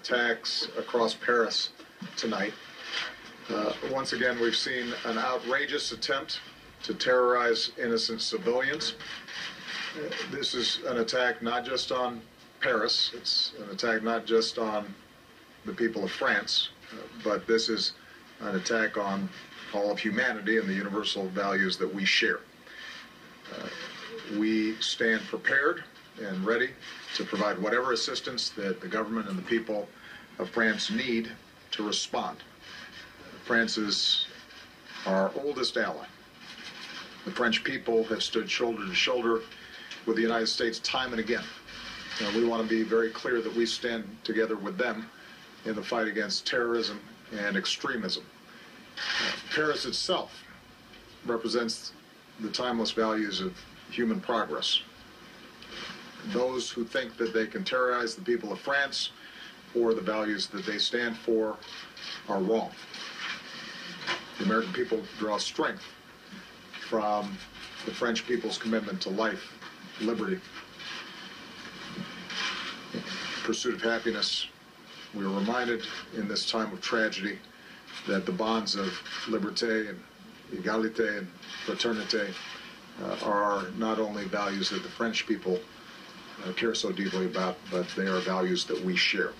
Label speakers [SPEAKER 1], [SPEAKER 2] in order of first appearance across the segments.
[SPEAKER 1] attacks across Paris tonight. Once again, we've seen an outrageous attempt to terrorize innocent civilians. This is an attack not just on Paris, it's an attack not just on the people of France, but this is an attack on all of humanity and the universal values that we share. We stand prepared and ready to provide whatever assistance that the government and the people of France need to respond. France is our oldest ally. The French people have stood shoulder to shoulder with the United States time and again. And we want to be very clear that we stand together with them in the fight against terrorism and extremism. Paris itself represents the timeless values of human progress. Those who think that they can terrorize the people of France or the values that they stand for are wrong. The American people draw strength from the French people's commitment to life, liberty, pursuit of happiness. We are reminded in this time of tragedy that the bonds of liberté and égalité and fraternité are not only values that the French people care so deeply about, but they are values that we share.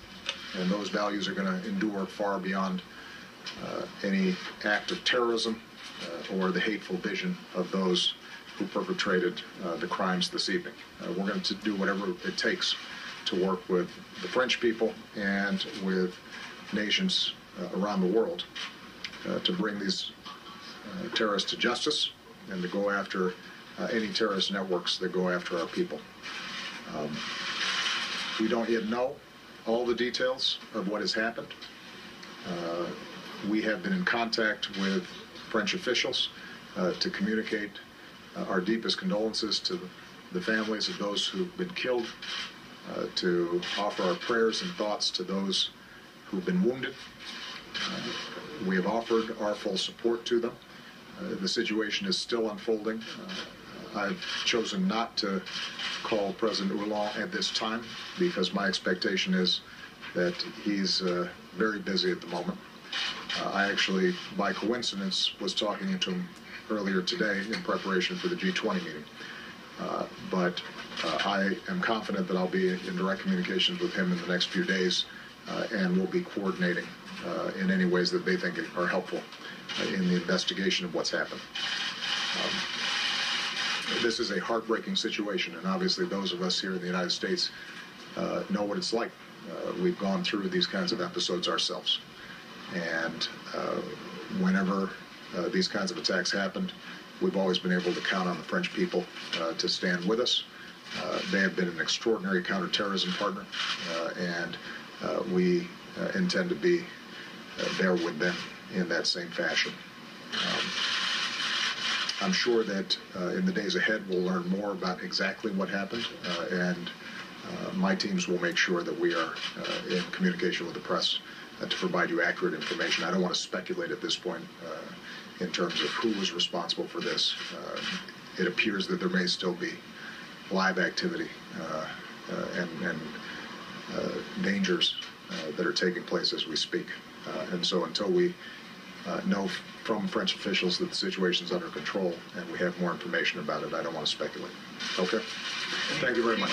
[SPEAKER 1] And those values are going to endure far beyond any act of terrorism or the hateful vision of those who perpetrated the crimes this evening. We're going to do whatever it takes to work with the French people and with nations around the world to bring these terrorists to justice and to go after any terrorist networks that go after our people. We don't yet know all the details of what has happened. We have been in contact with French officials to communicate our deepest condolences to the families of those who've been killed, to offer our prayers and thoughts to those who've been wounded. We have offered our full support to them. The situation is still unfolding. I've chosen not to call President Hollande at this time because my expectation is that he's very busy at the moment. I actually, by coincidence, was talking to him earlier today in preparation for the G20 meeting. But I am confident that I'll be in direct communications with him in the next few days, and we'll be coordinating in any ways that they think are helpful in the investigation of what's happened. This is a heartbreaking situation, and obviously those of us here in the United States know what it's like. We've gone through these kinds of episodes ourselves. And whenever these kinds of attacks happened, we've always been able to count on the French people to stand with us. They have been an extraordinary counterterrorism partner, and we intend to be there with them in that same fashion. I'm sure that in the days ahead we'll learn more about exactly what happened, and my teams will make sure that we are in communication with the press to provide you accurate information. I don't want to speculate at this point in terms of who was responsible for this. It appears that there may still be live activity and dangers that are taking place as we speak. And so until we know from French officials that the situation's under control and we have more information about it, I don't want to speculate. Okay? Thank you very much.